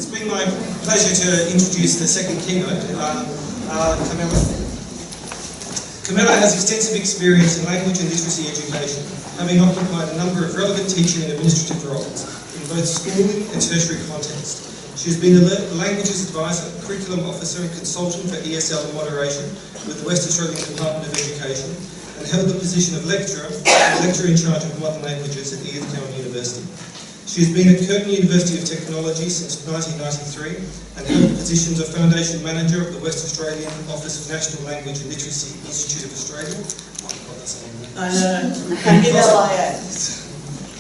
It's been my pleasure to introduce the second keynote, Carmela. Carmela has extensive experience in language and literacy education, having occupied a number of relevant teaching and administrative roles in both schooling and tertiary context. She has been a languages advisor, curriculum officer and consultant for ESL moderation with the West Australian Department of Education, and held the position of lecturer in charge of modern languages at Edith Cowan University. She has been at Curtin University of Technology since 1993 and held the positions of Foundation Manager of the West Australian Office of National Language and Literacy Institute of Australia.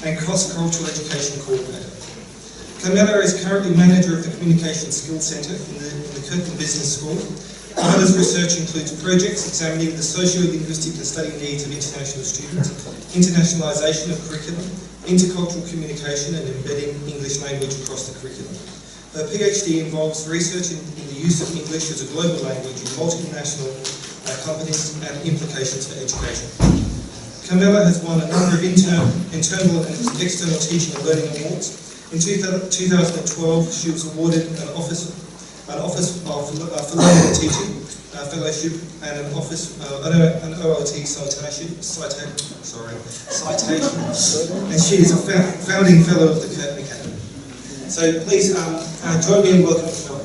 And Cross-Cultural Education Coordinator. Carmela is currently Manager of the Communication Skills Centre in the Curtin Business School. Carmela's research includes projects examining the socio-linguistic and study needs of international students, internationalisation of curriculum, intercultural communication and embedding English language across the curriculum. Her PhD involves research in the use of English as a global language in multinational companies and implications for education. Carmela has won a number of internal and external teaching and learning awards. In 2012, she was awarded an Office for Learning and Teaching Fellowship and an OLT citation. And she is a founding fellow of the Curtin Academy. So please join me in welcoming Carmela.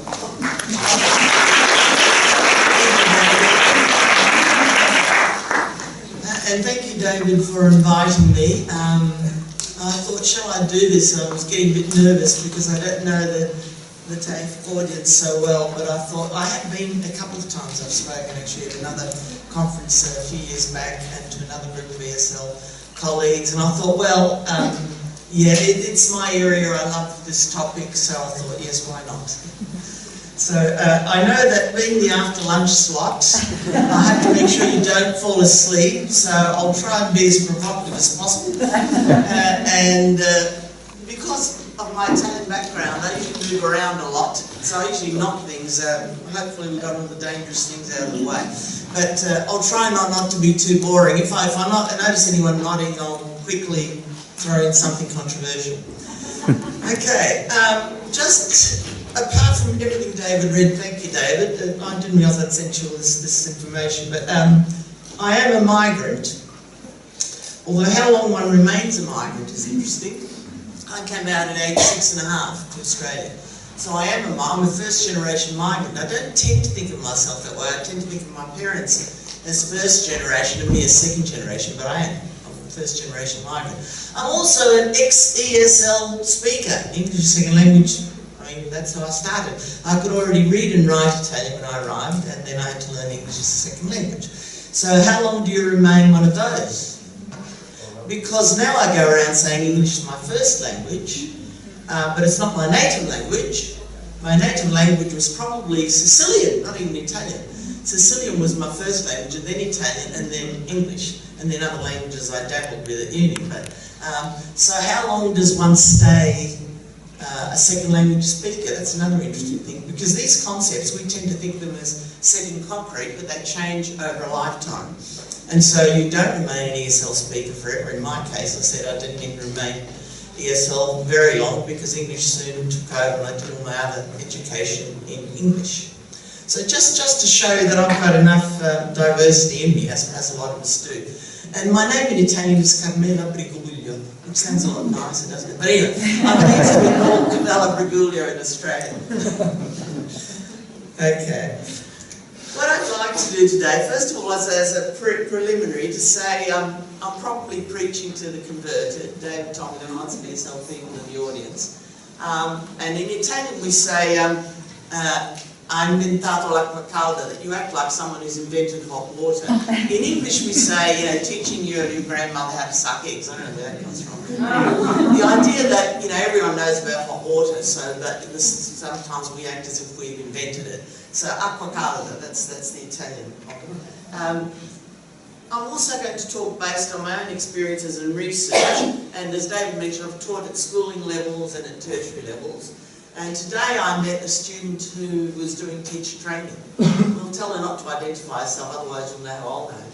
And thank you, David, for inviting me. I thought, shall I do this? And I was getting a bit nervous because I don't know the TAFE audience so well, but I thought, I have been a couple of times, I've spoken actually at another conference a few years back and to another group of ESL colleagues, and I thought, well, yeah, it's my area, I love this topic, so I thought, yes, why not? So I know that being the after lunch slot, I have to make sure you don't fall asleep, so I'll try and be as provocative as possible. And because of my Italian background, I usually move around a lot, so I usually knock things out. Hopefully we've got all the dangerous things out of the way. But I'll try not to be too boring. If I notice anyone nodding, I'll quickly throw in something controversial. Okay, just apart from everything David read, thank you, David. I didn't realise I'd sent you all this information, but I am a migrant. Although how long one remains a migrant is interesting. I came out at age 6.5 to Australia. So I'm a first generation migrant. I don't tend to think of myself that way. I tend to think of my parents as first generation and me as second generation, but I'm a first generation migrant. I'm also an ex-ESL speaker, English second language. That's how I started. I could already read and write Italian when I arrived, and then I had to learn English as a second language. So how long do you remain one of those? Because now I go around saying English is my first language, but it's not my native language. My native language was probably Sicilian, not even Italian. Sicilian was my first language, and then Italian, and then English, and then other languages I dabbled with at uni. But, so how long does one stay a second language speaker? That's another interesting thing, because these concepts, we tend to think of them as set in concrete, but they change over a lifetime. And so you don't remain an ESL speaker forever. In my case, I said I didn't even remain ESL very long because English soon took over and I did all my other education in English. So just to show that I've got enough diversity in me, as a lot of us do. And my name in Italian is Carmela Briguglio, which sounds a lot nicer, doesn't it? But anyway, I'm going to be called Carmela Briguglio in Australia. Okay. What I'd like to do today, first of all, as a preliminary, to say I'm probably preaching to the converted. David told me there might be some people in the audience. And in Italian we say, ha inventato l'acqua calda, that you act like someone who's invented hot water. In English we say, teaching your grandmother how to suck eggs. I don't know where that comes from. The idea that, everyone knows about hot water, so that sometimes we act as if we've invented it. So acqua calda, that's the Italian. I'm also going to talk based on my own experiences and research, and as David mentioned, I've taught at schooling levels and at tertiary levels. And today I met a student who was doing teacher training. We'll tell her not to identify herself, otherwise you'll know who I'll know.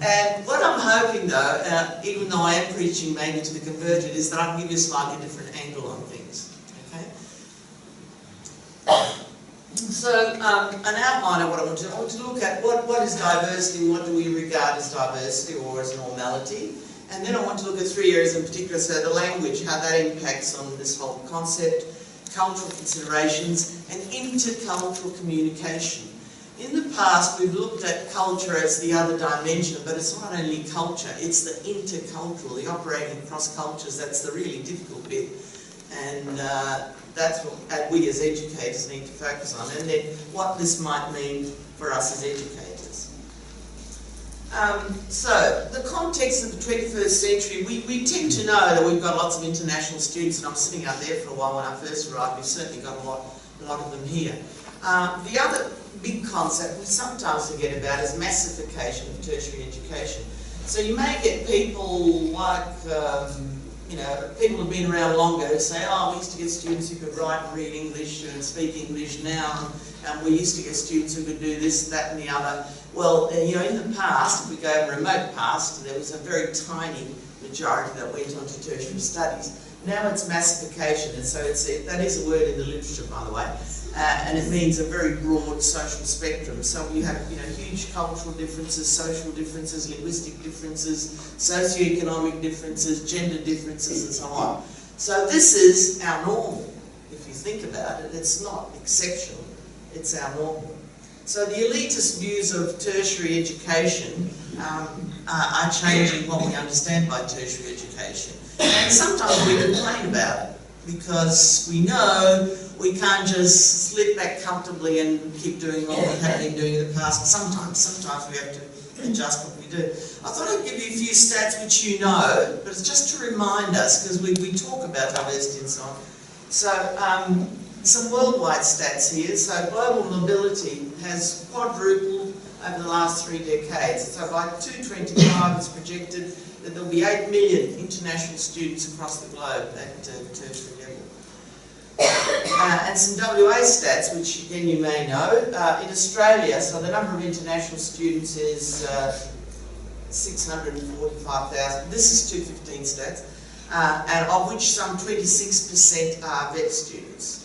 And what I'm hoping though, even though I am preaching mainly to the converted, is that I can give you a slightly different angle on things. Okay? So, an outline of what I want to look at what is diversity, what do we regard as diversity or as normality, and then I want to look at 3 areas in particular, so the language, how that impacts on this whole concept, cultural considerations, and intercultural communication. In the past, we've looked at culture as the other dimension, but it's not only culture, it's the intercultural, the operating across cultures, that's the really difficult bit. And that's what we as educators need to focus on, and then what this might mean for us as educators. So, the context of the 21st century, we tend to know that we've got lots of international students, and I'm sitting out there for a while when I first arrived. We've certainly got a lot of them here. The other big concept we sometimes forget about is massification of tertiary education. So you may get people like, people who've been around longer who say, oh, we used to get students who could write and read English and speak English now, and we used to get students who could do this, that and the other. Well, in the past, if we go in the remote past, there was a very tiny majority that went on to tertiary studies. Now it's massification, and so that is a word in the literature, by the way, and it means a very broad social spectrum. So you have huge cultural differences, social differences, linguistic differences, socioeconomic differences, gender differences, and so on. So this is our normal. If you think about it, it's not exceptional, it's our normal. So the elitist views of tertiary education are changing what we understand by tertiary education. And sometimes we complain about it because we know we can't just slip back comfortably and keep doing what we have been doing in the past. Sometimes we have to adjust what we do. I thought I'd give you a few stats which you know, but it's just to remind us, because we talk about diversity and so on. So, some worldwide stats here. So global mobility has quadrupled over the last 3 decades. So by 2025 it's projected that there will be 8 million international students across the globe at tertiary level. And some WA stats, which again you may know. In Australia, so the number of international students is 645,000. This is 215 stats, and of which some 26% are vet students.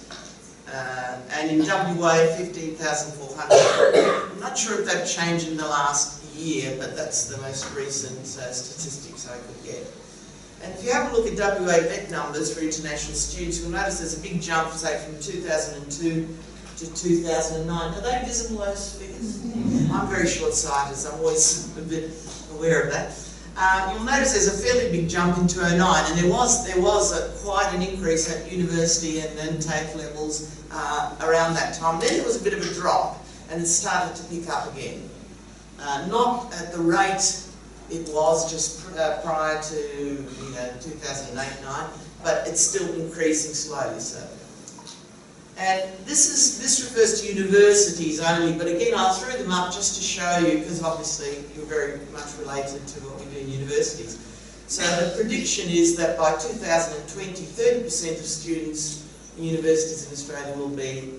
And in WA, 15,400. I'm not sure if that changed in the last year, but that's the most recent statistics I could get. And if you have a look at WA vet numbers for international students, you'll notice there's a big jump, say, from 2002 to 2009. Are they visible, those figures? I'm very short-sighted, so I'm always a bit aware of that. You'll notice there's a fairly big jump in 2009, and there was quite an increase at university and TAFE levels around that time. Then there was a bit of a drop, and it started to pick up again. Not at the rate it was just prior to 2008-9, but it's still increasing slowly. So, and this refers to universities only, but again I threw them up just to show you, because obviously you're very much related to what we do in universities. So the prediction is that by 2020, 30% of students in universities in Australia will be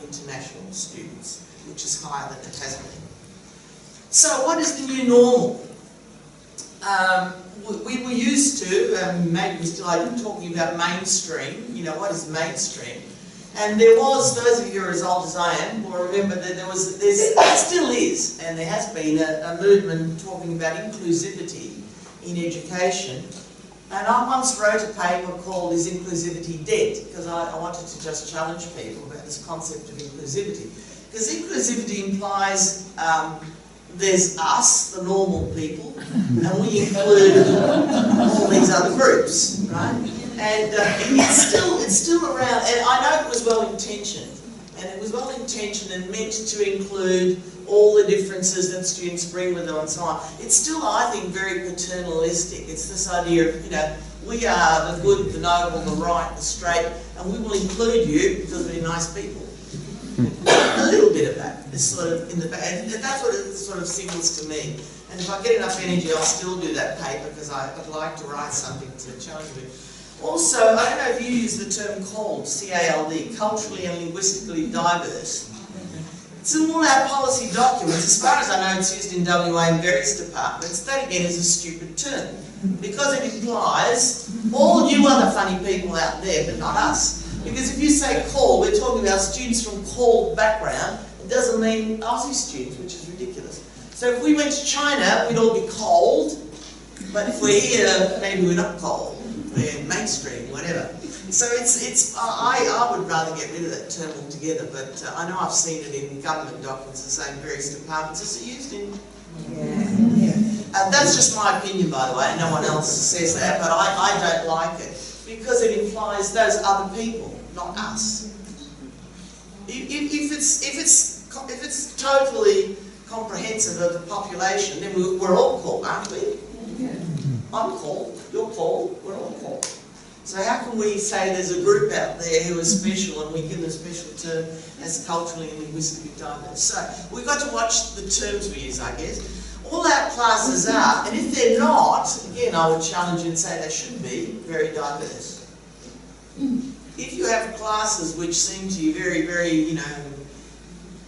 international students, which is higher than it has been. So what is the new normal? We were used to, maybe we still are talking about mainstream. What is mainstream? And there was, those of you who are as old as I am will remember that there still is, and there has been a movement talking about inclusivity in education. And I once wrote a paper called Is Inclusivity Dead? Because I wanted to just challenge people about this concept of inclusivity. Because inclusivity implies there's us, the normal people, and we include all these other groups, right? And it's still around, and I know it was well-intentioned, and meant to include all the differences that students bring with them and so on. It's still, I think, very paternalistic. It's this idea of, we are the good, the noble, the right, the straight, and we will include you because we're nice people. A little bit of that is sort of in the back, and that's what it sort of signals to me. And if I get enough energy, I'll still do that paper because I'd like to write something to challenge me. Also, I don't know if you use the term CALD, C-A-L-D, culturally and linguistically diverse. It's in all our policy documents. As far as I know, it's used in WA in various departments. That again is a stupid term because it implies all you other funny people out there, but not us. Because if you say cool, we're talking about students from cool background. It doesn't mean Aussie students, which is ridiculous. So if we went to China, we'd all be cold. But if we're here, maybe we're not cold. We're mainstream, whatever. So I would rather get rid of that term altogether, but I know I've seen it in government documents the same various departments. Is it used in? Yeah. That's just my opinion, by the way. No one else says that, but I don't like it because it implies those other people, not us. If it's totally comprehensive of the population, then we're all cool, aren't we? I'm cool, you're cool, we're all cool. So how can we say there's a group out there who is special and we give them a special term as culturally and linguistically diverse? So we've got to watch the terms we use, I guess. All our classes are, and if they're not, again I would challenge you and say they should be very diverse. If you have classes which seem to you very, very,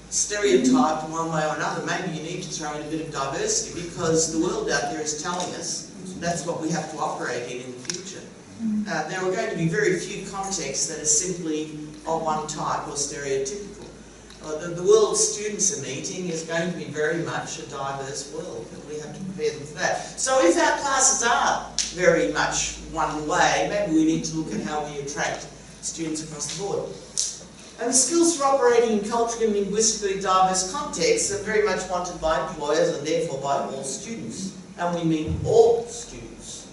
stereotyped in one way or another, maybe you need to throw in a bit of diversity because the world out there is telling us that's what we have to operate in the future. There are going to be very few contexts that are simply of one type or stereotypical. The world students are meeting is going to be very much a diverse world, and we have to prepare them for that. So if our classes are very much one way, maybe we need to look at how we attract students across the board. And the skills for operating in culturally and linguistically diverse contexts are very much wanted by employers and therefore by all students. And we mean all students.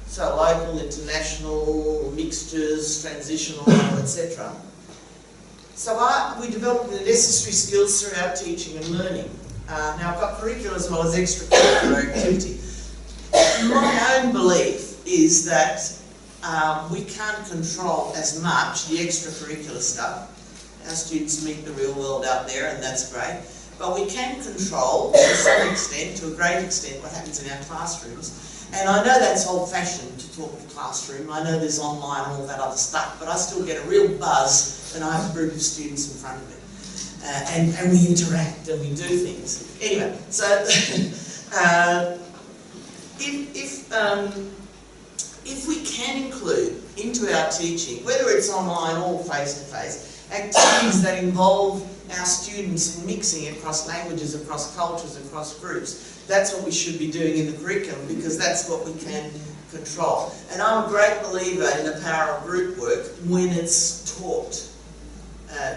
So local, international, mixtures, transitional, etc. So we develop the necessary skills through our teaching and learning. Now I've got curriculum as well as extracurricular activity. My own belief is that we can't control as much the extracurricular stuff. Our students meet the real world out there and that's great. But we can control, to some extent, to a great extent, what happens in our classrooms. And I know that's old-fashioned to talk to classroom. I know there's online and all that other stuff, but I still get a real buzz when I have a group of students in front of me. And we interact and we do things. Anyway, so if we can include into our teaching, whether it's online or face-to-face, activities that involve our students in mixing across languages, across cultures, across groups, that's what we should be doing in the curriculum because that's what we can control. And I'm a great believer in the power of group work when it's taught.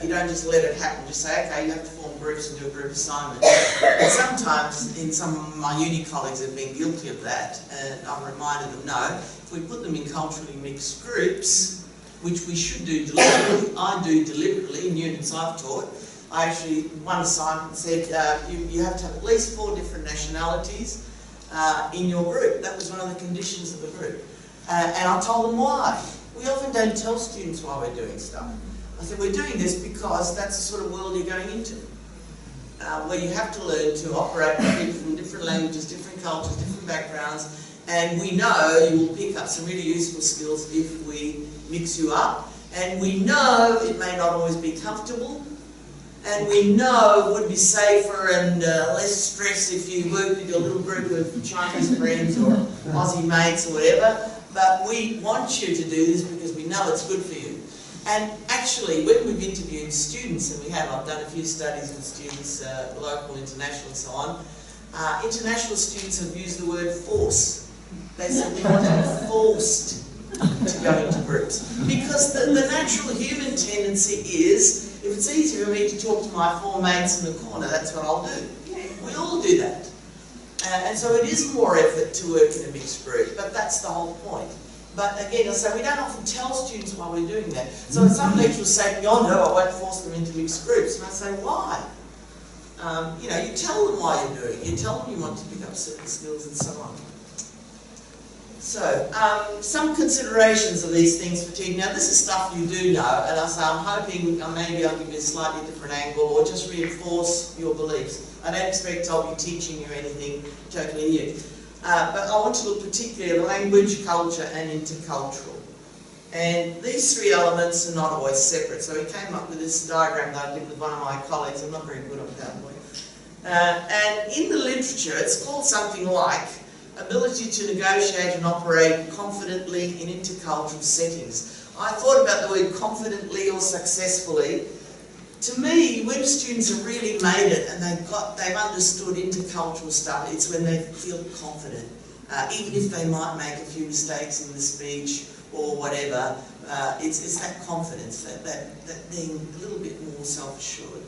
You don't just let it happen, just say, okay, you have to form groups and do a group assignment. And sometimes, some of my uni colleagues have been guilty of that, and I've reminded them, no, if we put them in culturally mixed groups, which we should do deliberately, I do deliberately in units I've taught, I actually, one assignment said, you have to have at least 4 different nationalities in your group. That was one of the conditions of the group. And I told them why. We often don't tell students why we're doing stuff. I said, we're doing this because that's the sort of world you're going into, where you have to learn to operate with people from different languages, different cultures, different backgrounds, and we know you will pick up some really useful skills if we mix you up, and we know it may not always be comfortable, and we know it would be safer and less stress if you work with your little group of Chinese friends or Aussie mates or whatever, but we want you to do this because we know it's good for you. And actually, when we've interviewed students, and I've done a few studies with students, local, international and so on, international students have used the word force. They said we want to be forced to go into groups. Because the natural human tendency is, if it's easier for me to talk to my 4 mates in the corner, that's what I'll do. We all do that. And so it is more effort to work in a mixed group, but that's the whole point. But again, I say we don't often tell students why we're doing that. So some lecturers say, oh no, I won't force them into mixed groups. And I say, why? You tell them why you're doing it. You tell them you want to pick up certain skills and so on. So, some considerations of these things for teaching. Now this is stuff you do know, and I say I'm hoping maybe I'll give you a slightly different angle or just reinforce your beliefs. I don't expect I'll be teaching you anything totally new. But I want to look particularly at language, culture and intercultural. And these 3 elements are not always separate. So we came up with this diagram that I did with one of my colleagues. I'm not very good on PowerPoint. And in the literature it's called something like ability to negotiate and operate confidently in intercultural settings. I thought about the word confidently or successfully. To me, when students have really made it and they've understood intercultural stuff, it's when they feel confident. Even if they might make a few mistakes in the speech or whatever, it's that confidence, that being a little bit more self-assured.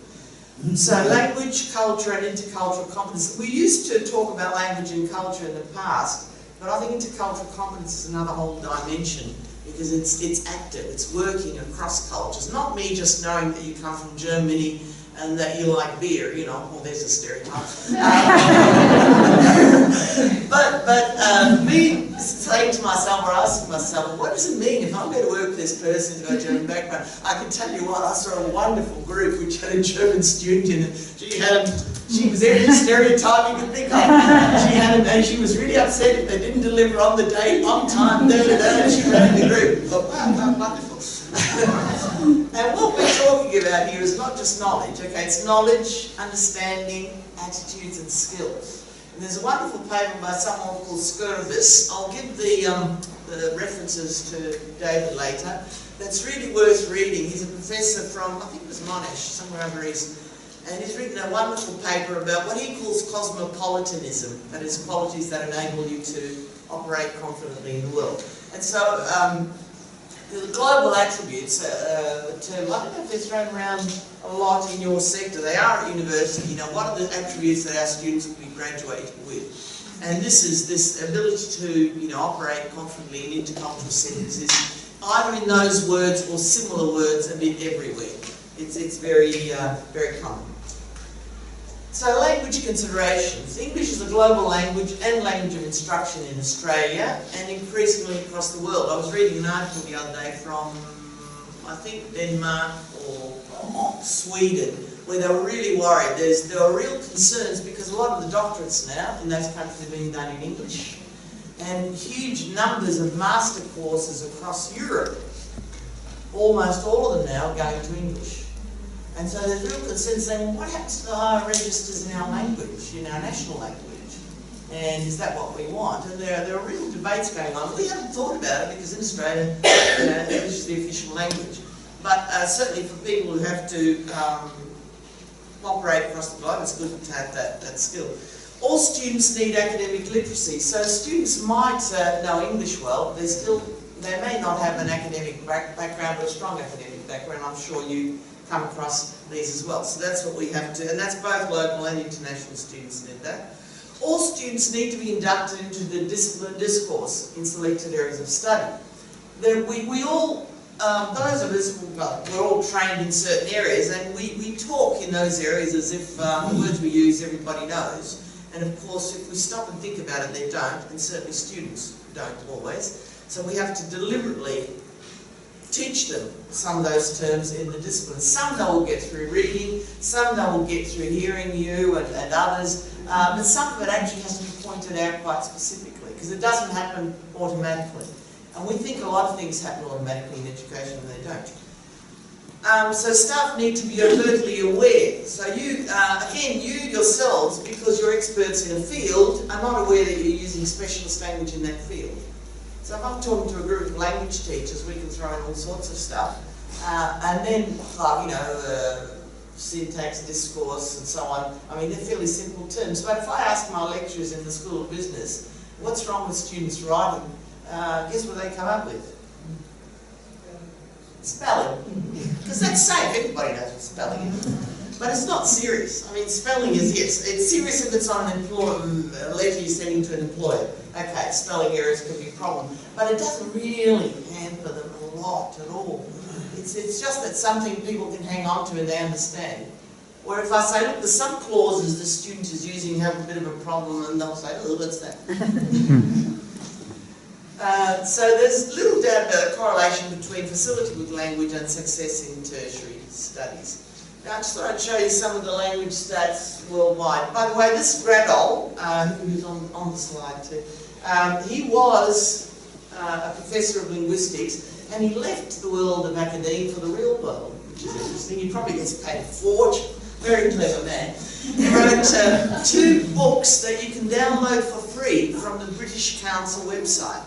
So language, culture and intercultural competence. We used to talk about language and culture in the past, but I think intercultural competence is another whole dimension, because it's active, it's working across cultures. Not me just knowing that you come from Germany and that you like beer, you know, well there's a stereotype. But me saying to myself, or asking myself, what does it mean if I'm going to work with this person who's got a German background? I can tell you what, I saw a wonderful group which had a German student in it. She was every stereotype you could think of. And she was really upset if they didn't deliver on the date, on time, and she ran the group. I thought, wow, wonderful. And what we're talking about here is not just knowledge, okay? It's knowledge, understanding, attitudes and skills. And there's a wonderful paper by someone called Skurvis. I'll give the references to David later. That's really worth reading. He's a professor from, I think it was Monash, somewhere over east. And he's written a wonderful paper about what he calls cosmopolitanism, that is, qualities that enable you to operate confidently in the world. And so, the global attributes, term, I don't know if they're thrown around a lot in your sector. They are at university. You know, what are the attributes that our students will be graduating with? And this is this ability to, you know, operate confidently in intercultural settings is either in those words or similar words a bit everywhere. It's very, very common. So language considerations. English is a global language and language of instruction in Australia and increasingly across the world. I was reading an article the other day from, I think, Denmark or Sweden, where they were really worried. There were real concerns because a lot of the doctorates now in those countries are being done in English. And huge numbers of master courses across Europe, almost all of them now are going to English. And so there's real concern saying, well, what happens to the higher registers in our language, in our national language? And is that what we want? And there are real debates going on. We haven't thought about it because in Australia, English is the official language. But certainly for people who have to operate across the globe, it's good to have that skill. All students need academic literacy. So students might know English well, they may not have an academic background, but a strong academic background. I'm sure you come across these as well. So that's what we have to, and that's both local and international students need that. All students need to be inducted into the discipline discourse in selected areas of study. We all, those of us, well, we're all trained in certain areas, and we talk in those areas as if the words we use everybody knows. And of course, if we stop and think about it, they don't, and certainly students don't always. So we have to deliberately teach them some of those terms in the discipline. Some they will get through reading, some they will get through hearing you and others, but some of it actually has to be pointed out quite specifically, because it doesn't happen automatically. And we think a lot of things happen automatically in education, and they don't. So staff need to be overtly aware. So you, again, you yourselves, because you're experts in a field, are not aware that you're using specialist language in that field. So if I'm talking to a group of language teachers, we can throw in all sorts of stuff. And then, like, you know, syntax, discourse, and so on. I mean, they're fairly simple terms. But if I ask my lecturers in the School of Business, what's wrong with students writing? Guess what they come up with? Spelling. Because that's safe, everybody knows what spelling is. But it's not serious. I mean, spelling is, yes, it's serious if it's on a letter you're sending to an employer. Okay, spelling errors could be a problem. But it doesn't really hamper them a lot at all. It's just that something people can hang on to and they understand. Or if I say, look, there's some clauses the student is using have a bit of a problem, and they'll say, oh, what's that? So there's little doubt about a correlation between facility with language and success in tertiary studies. Now I just thought I'd show you some of the language stats worldwide. By the way, this Gradol, who's on the slide too, he was a professor of linguistics, and he left the world of academia for the real world, which is interesting. He probably gets paid a fortune. Very clever man. He wrote 2 books that you can download for free from the British Council website.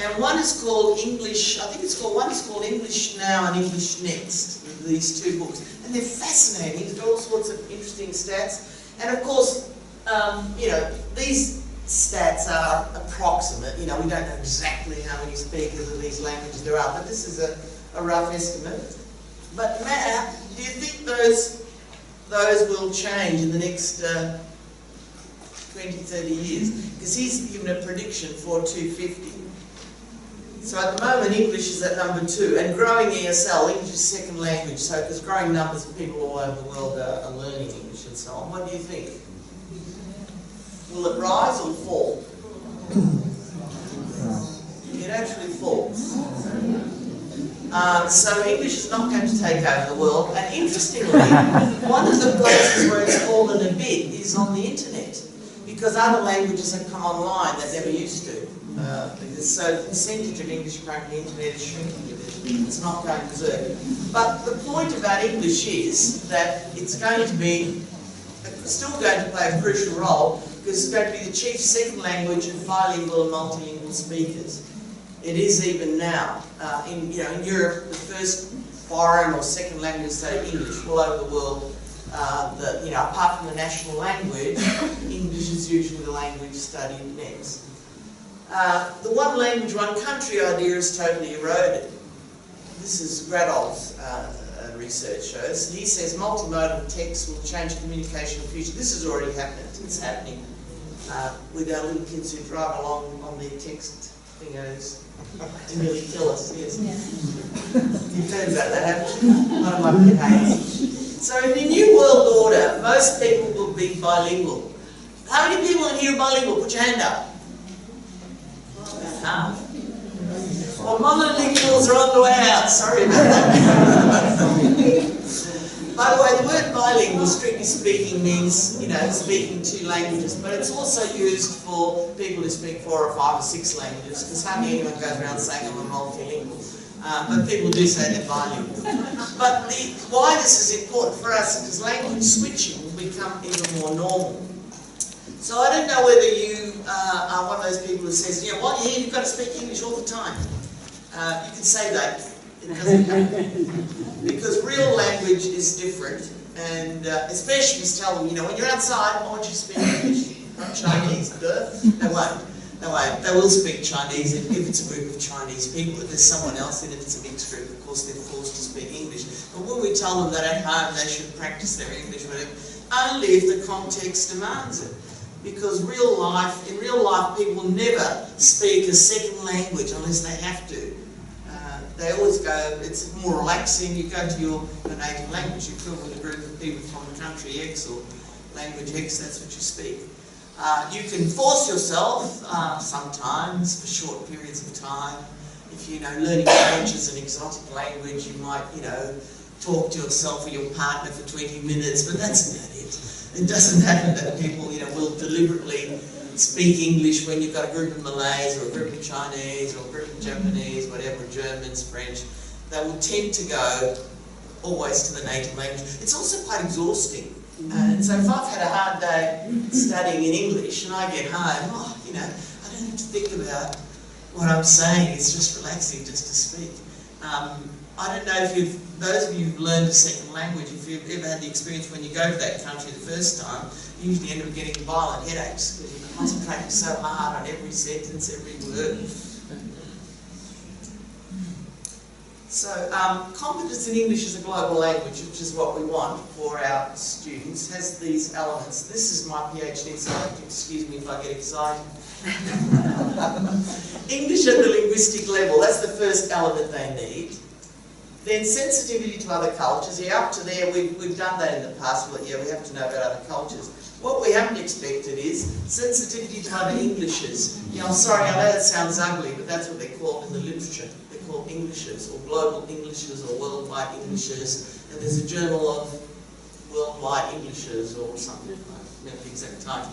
And one is called English, I think one is called English Now and English Next, these two books. And they're fascinating, they've got all sorts of interesting stats. And of course, you know, these stats are approximate, you know, we don't know exactly how many speakers of these languages there are, but this is a rough estimate. But Matt, do you think those will change in the next 20, 30 years? Because he's given a prediction for 250. So at the moment, English is at number 2, and growing ESL, English is second language, so because growing numbers of people all over the world are learning English and so on. What do you think? Will it rise or fall? It actually falls. So English is not going to take over the world, and interestingly, one of the places where it's fallen a bit is on the internet, because other languages have come online that never used to. So the percentage of English currently on the internet is shrinking a bit. It's not going berserk. But the point about English is that it's going to be still going to play a crucial role, because it's going to be the chief second language of bilingual and multilingual speakers. It is even now. In Europe, the first foreign or second language study English all over the world. Apart from the national language, English is usually the language studied next. The one language, one country idea is totally eroded. This is Gradol's research shows. He says multimodal text will change communication in the future. This has already happened. It's happening with our little kids who drive along on their text thingos to nearly kill us. Yes. Yeah. You've heard about that, haven't you? One of my pet hates. So in the new world order, most people will be bilingual. How many people in here are bilingual? Put your hand up. About half. Well, monolinguals are on the way out. Sorry about that. By the way, the word bilingual, strictly speaking, means, speaking 2 languages, but it's also used for people who speak 4 or 5 or 6 languages, because hardly anyone goes around saying I'm a multilingual. But people do say they're bilingual. But why this is important for us is because language switching will become even more normal. So I don't know whether you are one of those people who says, you've got to speak English all the time. You can say that. It doesn't happen. Because real language is different, and especially just tell them, when you're outside, I want you to speak English, not Chinese. They won't. They will speak Chinese if it's a group of Chinese people. If there's someone else in it, it's a mixed group, of course they're forced to speak English. But when we tell them that at home they should practice their English, whatever, only if the context demands it. Because in real life, people never speak a second language unless they have to. They always go, it's more relaxing, you go to your native language, you feel with a group of people from the country X or language X, that's what you speak. You can force yourself, sometimes, for short periods of time. If learning French is an exotic language, you might, talk to yourself or your partner for 20 minutes, but that's about it. It doesn't happen that people, will deliberately speak English when you've got a group of Malays or a group of Chinese or a group of Japanese, whatever, Germans, French. They will tend to go always to the native language. It's also quite exhausting. And so if I've had a hard day studying in English and I get home, I don't have to think about what I'm saying. It's just relaxing just to speak. I don't know if those of you who've learned a second language, if you've ever had the experience when you go to that country the first time, you usually end up getting violent headaches because you're concentrating so hard on every sentence, every word. So, competence in English as a global language, which is what we want for our students, has these elements. This is my PhD, so excuse me if I get excited. English at the linguistic level, that's the first element they need. Then sensitivity to other cultures. Up to there, we've done that in the past, but we have to know about other cultures. What we haven't expected is sensitivity to other Englishes. I'm sorry, I know that sounds ugly, but that's what they're called in the literature. They're called Englishes, or global Englishes, or worldwide Englishes. And there's a journal of worldwide Englishes, or something, I don't remember the exact title.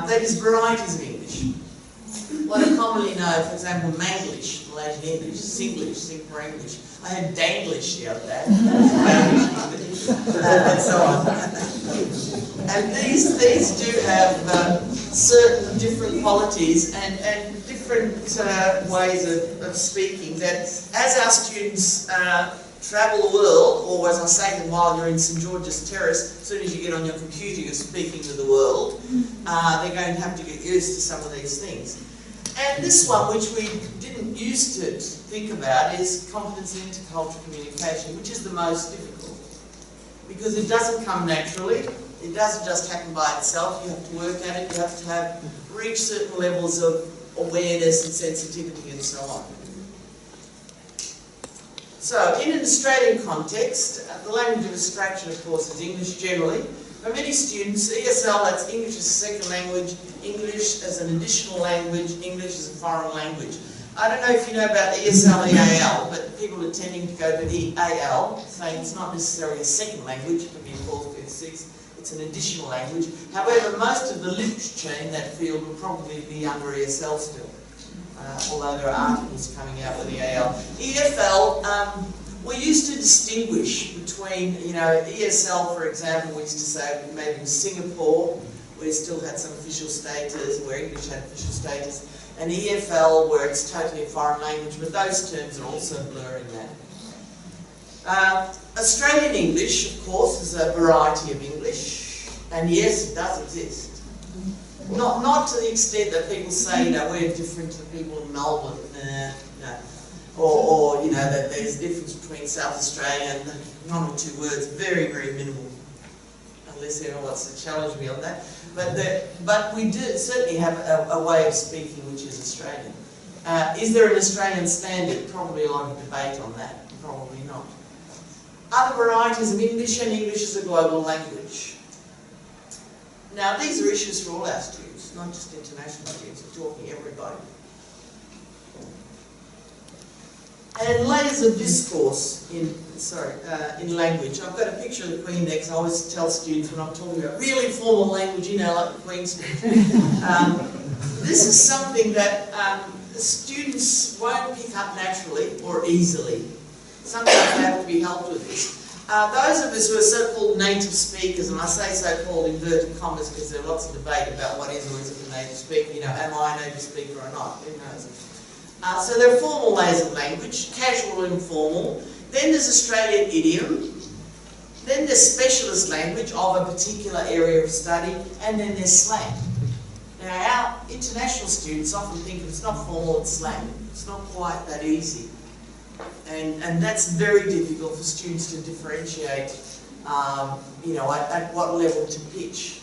That is varieties of English. What I commonly know, for example, Manglish, Latin English, Singlish, Singapore English. I had Danglish the other day, and so on. And these do have certain different qualities and different ways of speaking that as our students travel the world, or as I say to them while you're in St George's Terrace, as soon as you get on your computer you're speaking to the world, they're going to have to get used to some of these things. And this one, which we didn't used to think about, is competence in intercultural communication, which is the most difficult. Because it doesn't come naturally, it doesn't just happen by itself, you have to work at it, you have to reach certain levels of awareness and sensitivity and so on. So, in an Australian context, the language of instruction, of course, is English generally. For many students, ESL, that's English as a second language, English as an additional language, English as a foreign language. I don't know if you know about ESL, EAL, but people are tending to go to EAL, saying it's not necessarily a second language, it could be a fourth, fifth, sixth, it's an additional language. However, most of the literature in that field will probably be under ESL still, although there are articles coming out with EAL. EFL, we used to distinguish between, ESL, for example, we used to say maybe in Singapore, where it still had some official status, where English had official status, and EFL, where it's totally a foreign language, but those terms are also blurring that. Australian English, of course, is a variety of English, and yes, it does exist. Not to the extent that people say, we're different to the people in Melbourne, no. Or that there's a difference between South Australia and one or two words, very, very minimal, unless anyone wants to challenge me on that. But we do certainly have a way of speaking which is Australian. Is there an Australian standard? Probably a lot of debate on that, probably not. Other varieties of English, and English is a global language. Now these are issues for all our students, not just international students, we're talking everybody. And layers of discourse in language. I've got a picture of the Queen next. I always tell students when I'm talking about really formal language, like the Queen speaks. This is something that the students won't pick up naturally or easily. Sometimes they have to be helped with this. Those of us who are so-called native speakers, and I say so-called inverted commas because there's lots of debate about what is or isn't a native speaker, am I a native speaker or not, who knows. So there are formal ways of language, casual and informal. Then there's Australian idiom. Then there's specialist language of a particular area of study. And then there's slang. Now our international students often think if it's not formal, it's slang. It's not quite that easy. And that's very difficult for students to differentiate, at what level to pitch.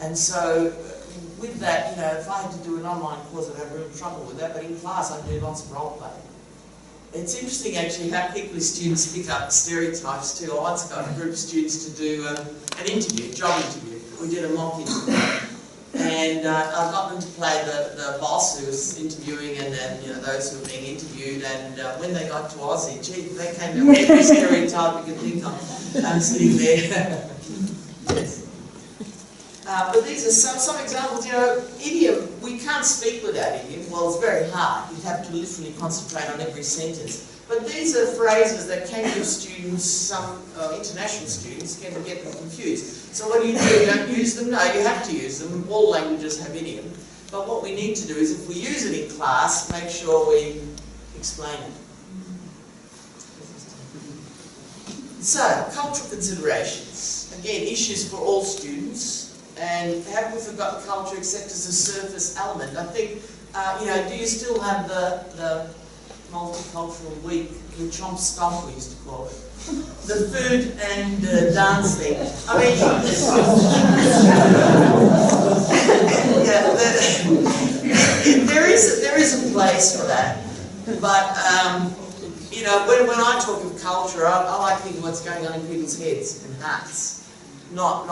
And so, with that, if I had to do an online course, I'd have real trouble with that, but in class I'd do lots of role play. It's interesting actually how quickly students pick up stereotypes too. I once got a group of students to do an interview, job interview. We did a mock interview. And I got them to play the boss who was interviewing and those who were being interviewed, and when they got to Aussie, gee, they came up with every stereotype you could think of. I'm sitting there. Yes. But these are some examples, idiom, we can't speak without idiom. Well, it's very hard. You'd have to literally concentrate on every sentence. But these are phrases that can give students, some international students, can get them confused. So what do? You don't use them? No, you have to use them. All languages have idiom. But what we need to do is, if we use it in class, make sure we explain it. So, cultural considerations. Again, issues for all students. And have we forgotten culture except as a surface element? I think, do you still have the multicultural week, the chomp stomp we used to call it? The food and dance thing. I mean, there is a place for that. But, when I talk of culture, I like thinking what's going on in people's heads and hearts. Not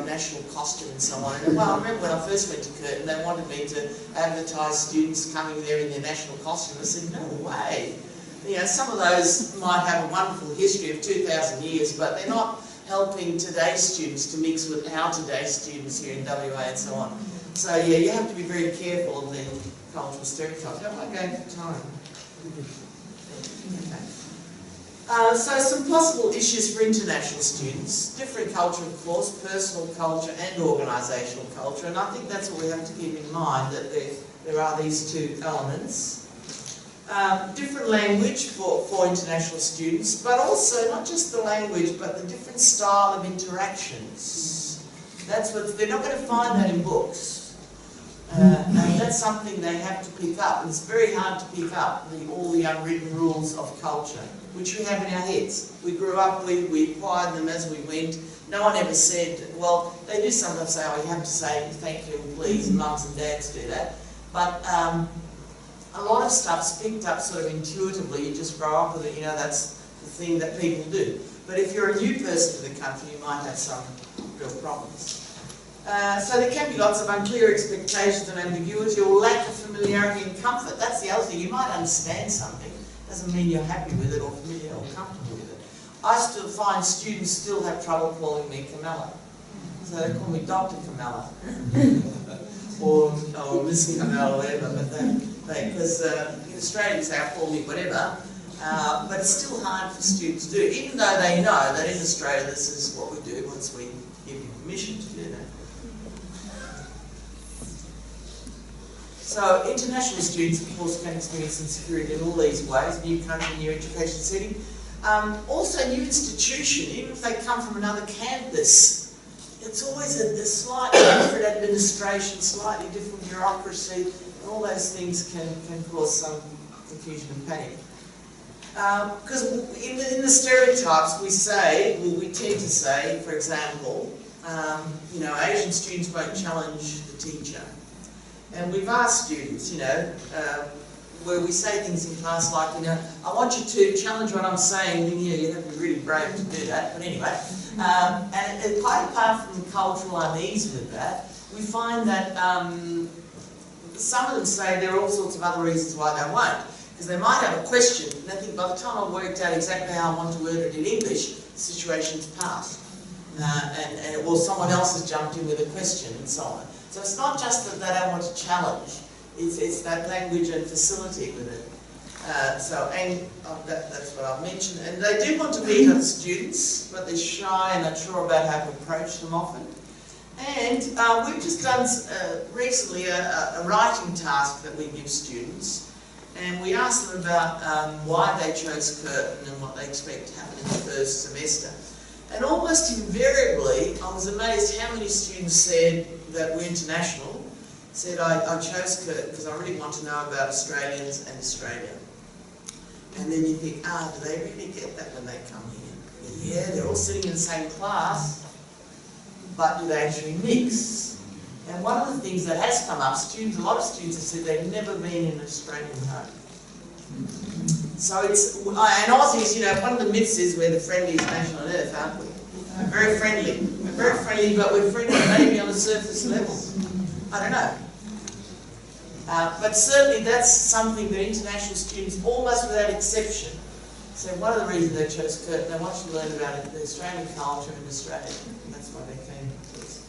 national costume and so on. And I remember when I first went to Curtin, they wanted me to advertise students coming there in their national costume. I said, no way. Some of those might have a wonderful history of 2,000 years, but they're not helping today's students to mix with our today's students here in WA and so on. So yeah, you have to be very careful of the cultural stereotypes. How am I going for time? Okay. So some possible issues for international students. Different culture, of course, personal culture and organisational culture. And I think that's what we have to keep in mind, that there are these two elements. Different language for international students, but also not just the language, but the different style of interactions. That's what they're not going to find that in books. And that's something they have to pick up. And it's very hard to pick up all the unwritten rules of culture, which we have in our heads. We grew up with, we acquired them as we went. No one ever said, well, they do sometimes say, oh, you have to say thank you and please, and mums and dads do that. But a lot of stuff's picked up sort of intuitively. You just grow up with it, you know, that's the thing that people do. But if you're a new person to the country, you might have some real problems. So there can be lots of unclear expectations and ambiguity or lack of familiarity and comfort. That's the other thing. You might understand something. Doesn't mean you're happy with it or familiar or comfortable with it. I still find students still have trouble calling me Carmela. So they call me Dr. Carmela. or Miss Carmela or whatever. Because in Australia you say, I'll call me whatever. But it's still hard for students to do, even though they know that in Australia this is what we do once we give you permission to do that. So international students, of course, can experience insecurity in all these ways: new country, new education setting, also new institution. Even if they come from another campus, it's always a slightly different administration, slightly different bureaucracy, and all those things can cause some confusion and panic. Because in the stereotypes we tend to say, for example, you know, Asian students won't challenge the teacher. And we've asked students, you know, where we say things in class like, you know, I want you to challenge what I'm saying, and you have to be really brave to do that, but anyway. And quite apart from the cultural unease with that, we find that some of them say there are all sorts of other reasons why they won't. Because they might have a question, and they think by the time I've worked out exactly how I want to word it in English, the situation's passed. Or someone else has jumped in with a question and so on. So it's not just that they don't want to challenge, it's that language and facility with it. That's what I've mentioned. And they do want to meet other students, but they're shy and not sure about how to approach them often. And we've just done recently a writing task that we give students. And we asked them about why they chose Curtin and what they expect to happen in the first semester. And almost invariably, I was amazed how many students said that were international, said, I chose Curtin because I really want to know about Australians and Australia. And then you think, do they really get that when they come here? Yeah, they're all sitting in the same class, but do they actually mix? And one of the things that has come up, a lot of students have said they've never been in an Australian home. So it's, and Aussies, you know, one of the myths is we're the friendliest nation on earth, aren't we? Very friendly. We're very friendly, but we're friendly maybe on a surface level. I don't know. But certainly that's something that international students, almost without exception, say one of the reasons they chose Curtin, they want to learn about the Australian culture in Australia. That's why they came to us.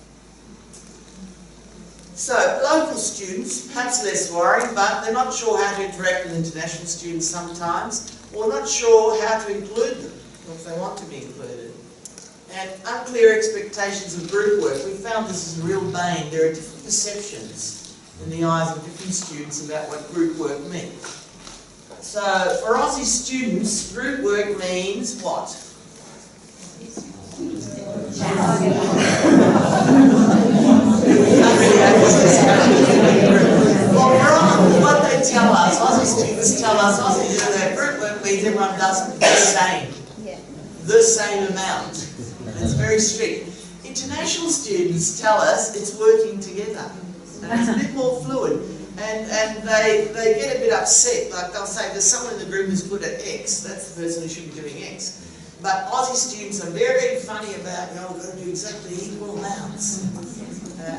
So, local students, perhaps less worrying, but they're not sure how to interact with international students sometimes, or not sure how to include them, or if they want to be included. And unclear expectations of group work. We found this is a real bane. There are different perceptions in the eyes of different students about what group work means. So, for Aussie students, group work means what? Well, what they tell us, Aussie students tell us, that group work means everyone does the same. The same amount. It's very strict. International students tell us it's working together. And it's a bit more fluid. And they get a bit upset. Like they'll say, there's someone in the group who's good at X, that's the person who should be doing X. But Aussie students are very funny about, you know, we've got to do exactly equal amounts.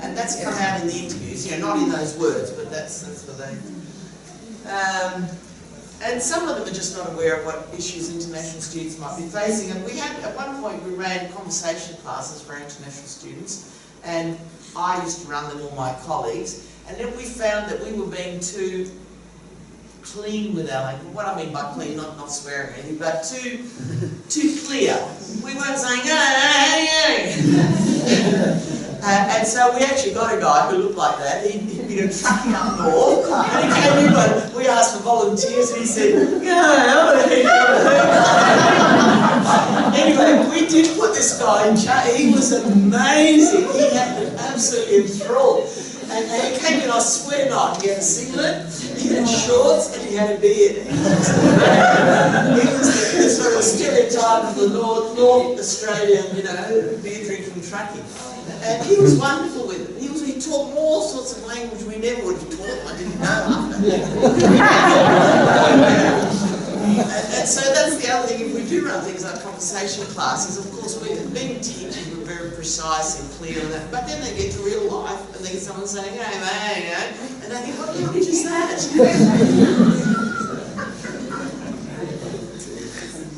And that's come out in the interviews, you know, not in those words, but that's what they... and some of them are just not aware of what issues international students might be facing. And we had, at one point, we ran conversation classes for international students, and I used to run them, all my colleagues, and then we found that we were being too clean with our language. What I mean by clean, not swearing or anything, but too clear. We weren't saying, and so we actually got a guy who looked like that. He'd been trucking up north, and he came in, but we asked for volunteers, and he said, anyway, we did put this guy in charge. He was amazing. He had been absolutely enthralled. And he came in, I swear not, he had a singlet, he had shorts, and he had a beard. He was the sort of stereotype of the North Australian, beer drinking truckie. And he was wonderful with it. He taught all sorts of language we never would have taught. I didn't know. And so that's the other thing. If we do run things like conversation classes, of course, being teachers, we're very precise and clear on that. But then they get to real life, and they get someone saying, hey, mate, and they think, what language is that?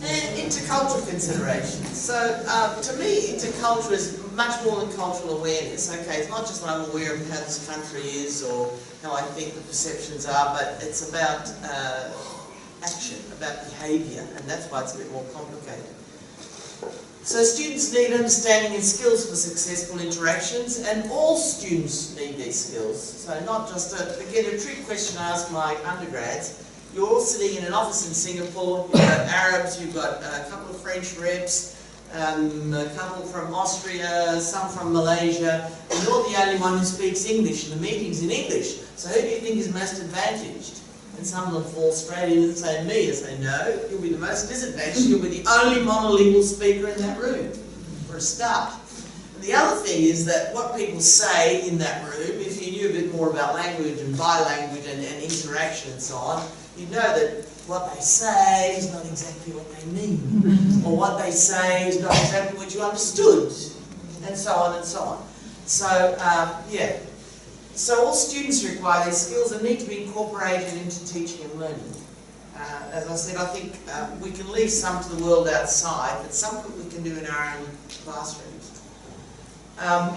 And intercultural considerations. So, to me, intercultural is much more than cultural awareness. Okay, it's not just that I'm aware of how this country is or how I think the perceptions are, but it's about action, about behaviour, and that's why it's a bit more complicated. So students need understanding and skills for successful interactions, and all students need these skills. So not just again, a trick question I ask my undergrads. You're all sitting in an office in Singapore, you've got Arabs, you've got a couple of French reps, a couple from Austria, some from Malaysia, and you're the only one who speaks English, and the meeting's in English. So who do you think is most advantaged? And some of them fall straight in and say me. I say, no, you'll be the most disadvantaged. You'll be the only monolingual speaker in that room, for a start. And the other thing is that what people say in that room, if you knew a bit more about language and bilanguage and interaction and so on, you'd know that what they say is not exactly what they mean. Or what they say is not exactly what you understood. And so on and so on. So, yeah. So all students require these skills and need to be incorporated into teaching and learning. As I said, I think we can leave some to the world outside, but some we can do in our own classrooms.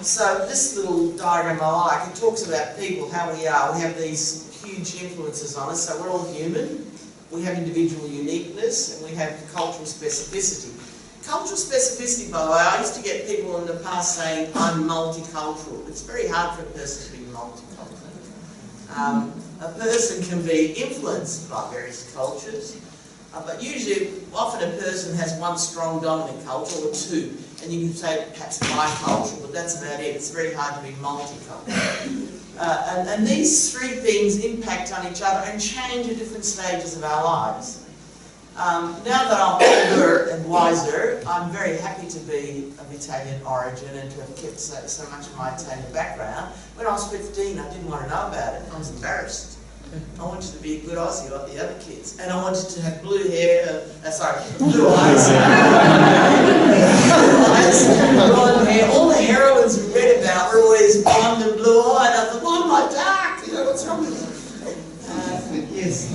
So this little diagram I like, it talks about people, how we are. We have these huge influences on us, so we're all human. We have individual uniqueness, and we have cultural specificity. Cultural specificity, by the way, I used to get people in the past saying, I'm multicultural. It's very hard for a person to be multicultural. A person can be influenced by various cultures, but usually, often a person has one strong dominant culture or two, and you can say perhaps bicultural, but that's about it. It's very hard to be multicultural. And these three things impact on each other and change at different stages of our lives. Now that I'm older and wiser, I'm very happy to be of Italian origin and to have kept so much of my Italian background. When I was 15, I didn't want to know about it. I was embarrassed. I wanted to be a good Aussie like the other kids. And I wanted to have blue hair, blue eyes. Blonde hair. All the heroines we read about were always blonde and blue-eyed. I thought, why am I dark? What's wrong with me? Yes.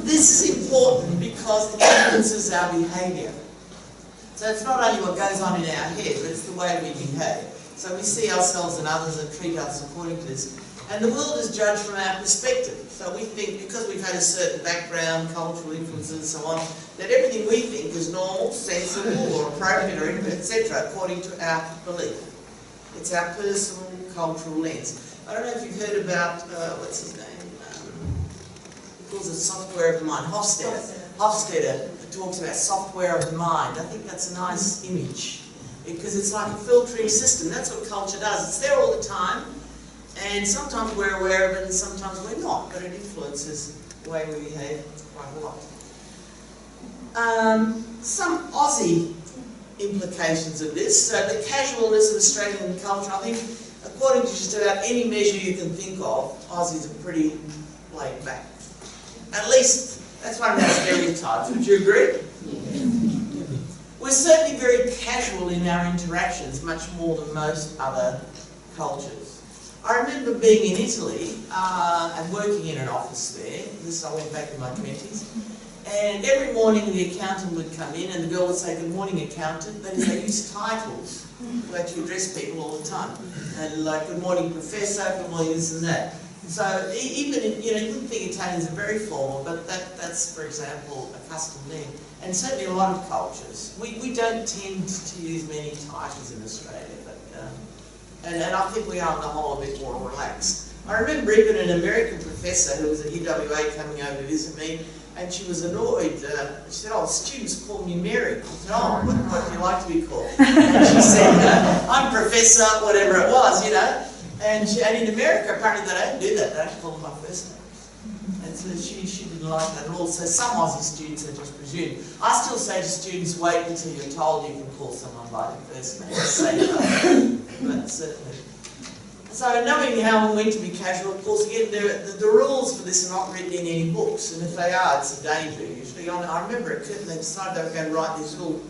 This is important because it influences our behaviour. So it's not only what goes on in our head, but it's the way we behave. So we see ourselves and others and treat others according to this. And the world is judged from our perspective. So we think, because we've had a certain background, cultural influences and so on, that everything we think is normal, sensible, or appropriate, or etc., according to our belief. It's our personal cultural lens. I don't know if you've heard about, what's his name? He calls it software of the mind. Hofstede talks about software of the mind. I think that's a nice image, because it's like a filtering system. That's what culture does. It's there all the time. And sometimes we're aware of it and sometimes we're not, but it influences the way we behave quite a lot. Some Aussie implications of this. So the casualness of Australian culture, I think, according to just about any measure you can think of, Aussies are pretty laid back. At least, that's one of our stereotypes. Would you agree? Yeah. We're certainly very casual in our interactions, much more than most other cultures. I remember being in Italy and working in an office there. I went back in my 20s. And every morning the accountant would come in and the girl would say, "Good morning, accountant." That is, they use titles to address people all the time. And like, "Good morning, professor," "Good morning, this and that." So even in, you wouldn't think Italians are very formal, but that's, for example, a custom thing. And certainly a lot of cultures. We don't tend to use many titles in Australia, but and I think we are on the whole a bit more relaxed. I remember even an American professor who was at UWA coming over to visit me, and she was annoyed. She said, "Oh, students call me Mary." I said, "Oh, what do you like to be called?" And she said, "I'm professor," whatever it was, And in America, apparently they don't do that. They don't call them by first name. And so she didn't like that at all. So some Aussie students are just presumed. I still say to students, wait until you're told you can call someone by their first name. Say no. But certainly. So knowing how and when to be casual, of course, again, the rules for this are not written in any books. And if they are, it's a danger usually. I remember at Curtin they decided they were going to write these little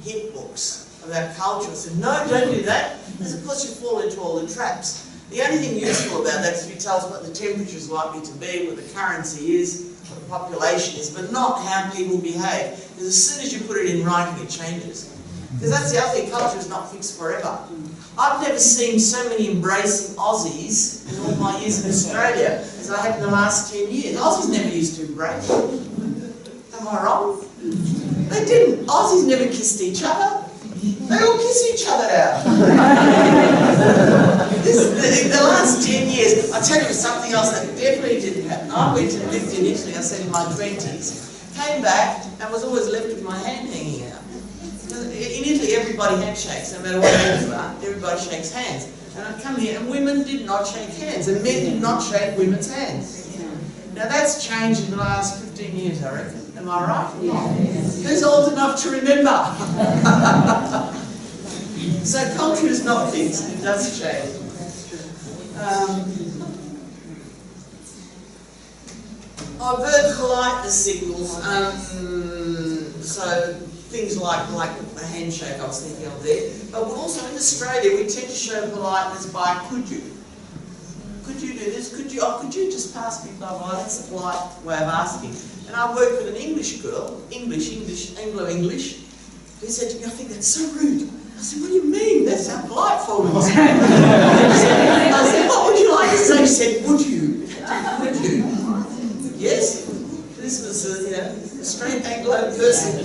hint books about culture. I said, no, don't do that, because of course you fall into all the traps. The only thing useful about that is if you tell us what the temperature is likely to be, what the currency is, what the population is, but not how people behave. Because as soon as you put it in writing, it changes. Because that's the other thing, culture is not fixed forever. I've never seen so many embracing Aussies in all my years in Australia as I have in the last 10 years. Aussies never used to embrace. Am I wrong? They didn't. Aussies never kissed each other. They all kiss each other now. The last 10 years, I'll tell you something else that definitely didn't happen. I went and lived in Italy, I said in my 20s, came back and was always left with my hand hanging out. In Italy, everybody handshakes, no matter what age you are, everybody shakes hands. And I come here and women did not shake hands, and men did not shake women's hands. Now that's changed in the last 15 years, I reckon. Am I right? Yeah. Who's old enough to remember? So culture is not fixed, it does change. Overt politeness signals, so things like a handshake I was thinking of there. But also in Australia we tend to show politeness by could you? Could you do this? Could you just pass me blah blah? That's a polite way of asking. And I worked with an English girl, Anglo-English, who said to me, I think that's so rude. I said, what do you mean? That's how polite for me. I said, what would you like to say? She said, would you? Would you? Yes. This was a straight Anglo person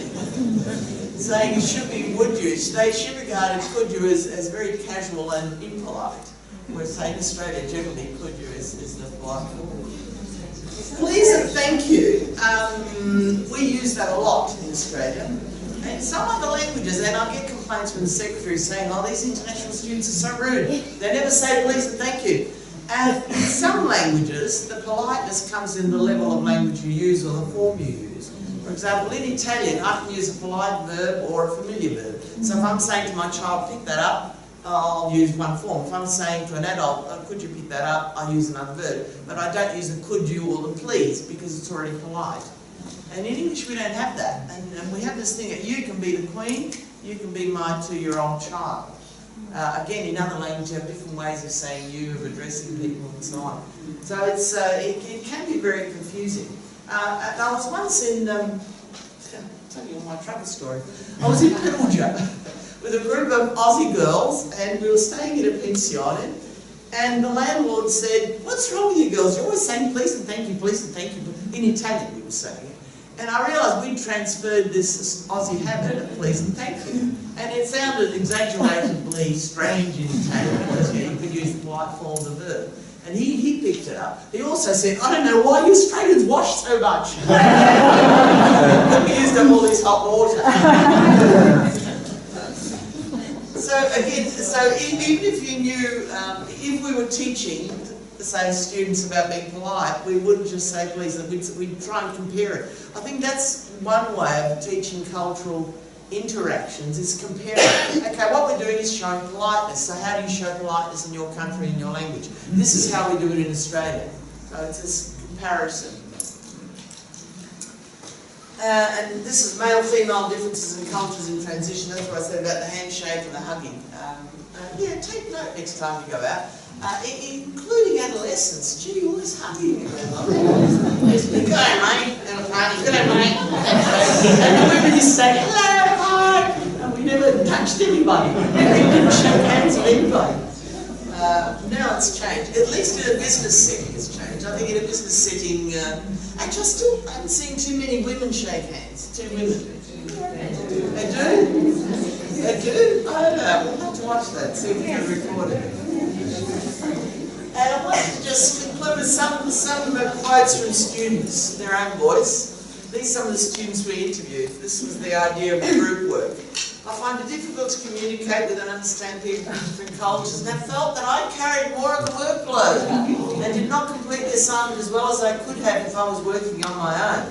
saying it should be would you. She regarded could you as very casual and impolite. Whereas saying Australia generally could you is the polite form. Please and thank you. We use that a lot in Australia. And some other languages, and I get complaints from the secretary saying, oh, these international students are so rude. They never say please and thank you. And in some languages, the politeness comes in the level of language you use or the form you use. For example, in Italian, I can use a polite verb or a familiar verb. So if I'm saying to my child, pick that up, I'll use one form. If I'm saying to an adult, could you pick that up, I'll use another verb. But I don't use the could you or the please because it's already polite. And in English we don't have that. And we have this thing that you can be the queen, you can be my 2-year-old child. Again, in other languages you have different ways of saying you, of addressing people and so on. So it's, it can be very confusing. And I was once in, I'll tell you my travel story. I was in Briguglio with a group of Aussie girls and we were staying at a pension and the landlord said, what's wrong with you girls? You're always saying please and thank you, please and thank you. In Italian we were saying it. And I realised we'd transferred this Aussie habit of please and thank you. And it sounded exaggeratedly strange in Italian because you could use the polite form of the verb. And he picked it up. He also said, I don't know why you Australians wash so much. We used up all this hot water. So again, even if you knew, if we were teaching, say, students about being polite, we wouldn't just say please, we'd try and compare it. I think that's one way of teaching cultural interactions, is comparing. Okay, what we're doing is showing politeness. So how do you show politeness in your country, in your language? This is how we do it in Australia. So it's this comparison. And this is male-female differences in cultures in transition. That's what I said about the handshake and the hugging. Yeah, take note next time you go out. Including adolescents. Gee, you're always hugging everyone. Good day, mate. And a party. Good day, mate. And the women just say, hello, hi. And we never touched anybody. We didn't shake hands with anybody. Now it's changed. At least in a business setting it's changed. I think in a business setting, actually I still haven't seen too many women shake hands. Two women. They do? They do? I don't know. We'll have to watch that, see if we can record it. And I wanted to just conclude with some quotes from students, their own voice. These are some of the students we interviewed. This was the idea of group work. I find it difficult to communicate with and understand people from different cultures, and I felt that I carried more of the workload and did not complete the assignment as well as I could have if I was working on my own.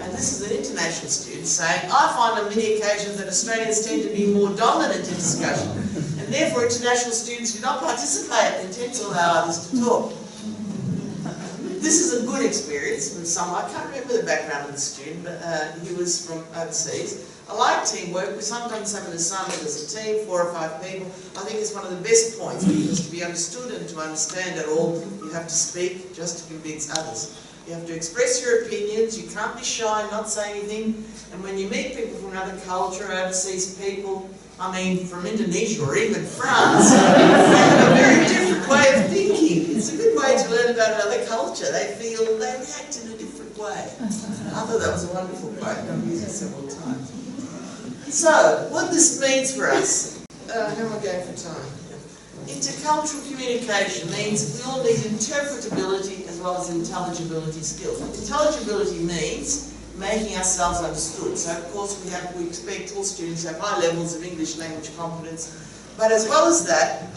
And this is an international student saying, I find on many occasions that Australians tend to be more dominant in discussion, and therefore international students do not participate and tend to allow others to talk. This is a good experience from someone. I can't remember the background of the student, but he was from overseas. I like teamwork. We sometimes have an assignment as a team, 4 or 5 people. I think it's one of the best points, because to be understood and to understand it all, you have to speak just to convince others. You have to express your opinions. You can't be shy, not say anything. And when you meet people from another culture, overseas people, I mean, from Indonesia or even France, they have a very different way of thinking. It's a good way to learn about another culture. They react in a different way. I thought that was a wonderful quote. I've used it several times. So, what this means for us, how am I going for time? Intercultural communication means we all need interpretability as well as intelligibility skills. Intelligibility means making ourselves understood. So of course we expect all students to have high levels of English language competence, but as well as that,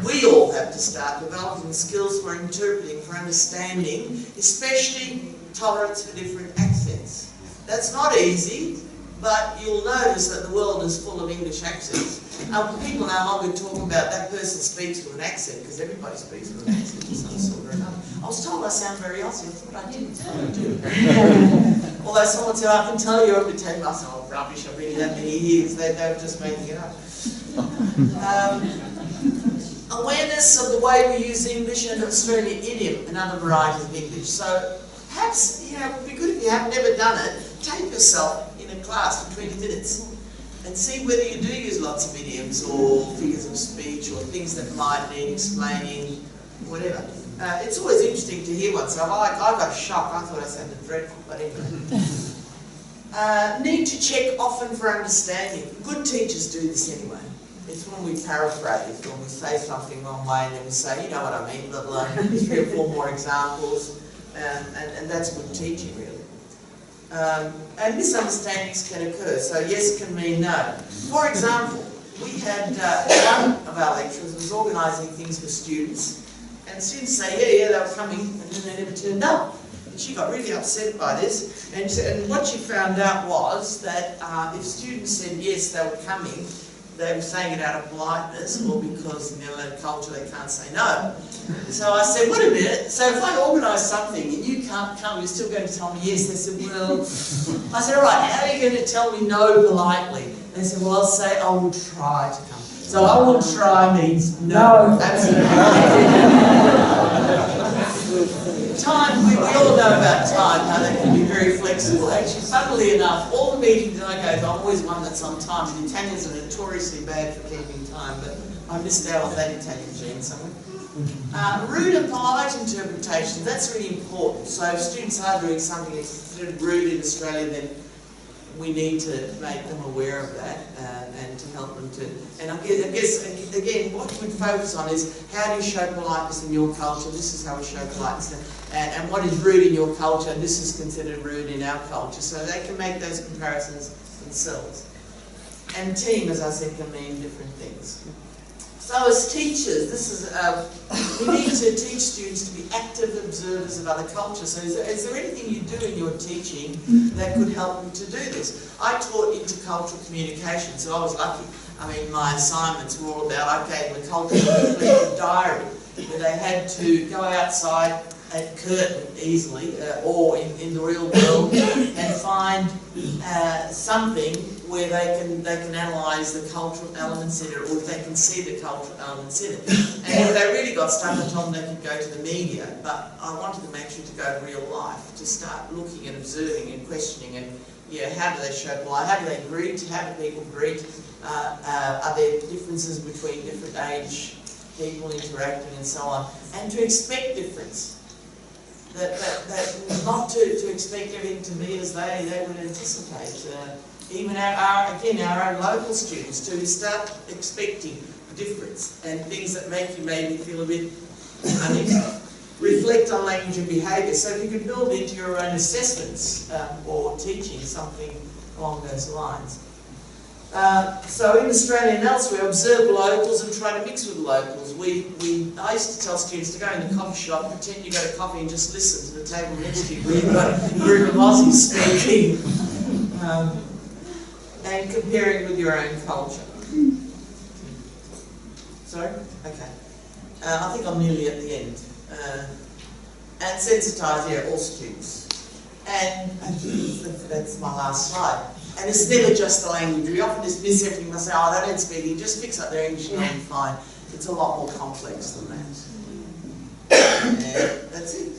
we all have to start developing skills for interpreting, for understanding, especially tolerance for different accents. That's not easy, but you'll notice that the world is full of English accents. People no longer talk about that person speaks with an accent, because everybody speaks with an accent of some sort or another. I was told I sound very Aussie, but I didn't. I do. Although someone said, I can tell you, I could tell you, I said, oh rubbish, I've been here that many years. They were just making it up. Awareness of the way we use English and Australian idiom and other varieties of English. So perhaps, it would be good if you have never done it, take yourself in a class for 20 minutes and see whether you do use lots of idioms or figures of speech or things that might need explaining, whatever. It's always interesting to hear one, so I got shocked. I thought I sounded dreadful, but anyway. Need to check often for understanding. Good teachers do this anyway. It's when we paraphrase, when we say something one way and then we say, you know what I mean, blah, blah, 3 or 4 more examples, and that's good teaching, really. And misunderstandings can occur, so yes can mean no. For example, we had one of our lecturers was organising things for students, and students say, yeah, they were coming, and then they never turned up. And she got really upset by this, and what she found out was that if students said yes, they were coming, they were saying it out of politeness, or because in their culture they can't say no. So I said, wait a minute, so if I organise something and you can't come, you're still going to tell me yes? They said, well, I said, all right, how are you going to tell me no politely? They said, well, I'll say I will try to come. So I will try means no, absolutely. Time, we all know about time, how that can be very flexible. Actually, funnily enough, all the meetings I go to, I'm always one that's on time. And Italians are notoriously bad for keeping time, but I missed out on that Italian gene somewhere. Rude and polite interpretation, that's really important. So if students are doing something that's considered rude in Australia, then we need to make them aware of that and to help them to... And I guess, again, what we focus on is how do you show politeness in your culture? This is how we show politeness. And what is rude in your culture? This is considered rude in our culture. So they can make those comparisons themselves. And team, as I said, can mean different things. So as teachers, this is we need to teach students to be active observers of other cultures. So is there anything you do in your teaching that could help them to do this? I taught intercultural communication, so I was lucky. I mean, my assignments were all about, I gave them a cultural diary, where they had to go outside at Curtin easily, or in the real world, and find something where they can analyse the cultural elements in it, or they can see the cultural elements in it. And if they really got stuck, I told them they could go to the media, but I wanted them actually to go to real life, to start looking and observing and questioning, and how do they show politeness? How do they greet? How do people greet? Are there differences between different age people interacting and so on, and to expect difference. That not to expect everything to be as they would anticipate. Even our own local students, to start expecting difference and things that make you maybe feel a bit uneasy. Reflect on language and behaviour. So if you could build into your own assessments or teaching something along those lines. So in Australia and elsewhere, observe locals and try to mix with locals. I used to tell students to go in the coffee shop, pretend you got a coffee and just listen to the table next to you where you've got a group of Aussies speaking. And comparing with your own culture. Sorry? Okay. I think I'm nearly at the end. And sensitise, all students. And that's my last slide. And it's never just the language. We often dismiss everything by saying, oh, they don't speak English, just fix up their English and they'll be fine. It's a lot more complex than that. And that's it.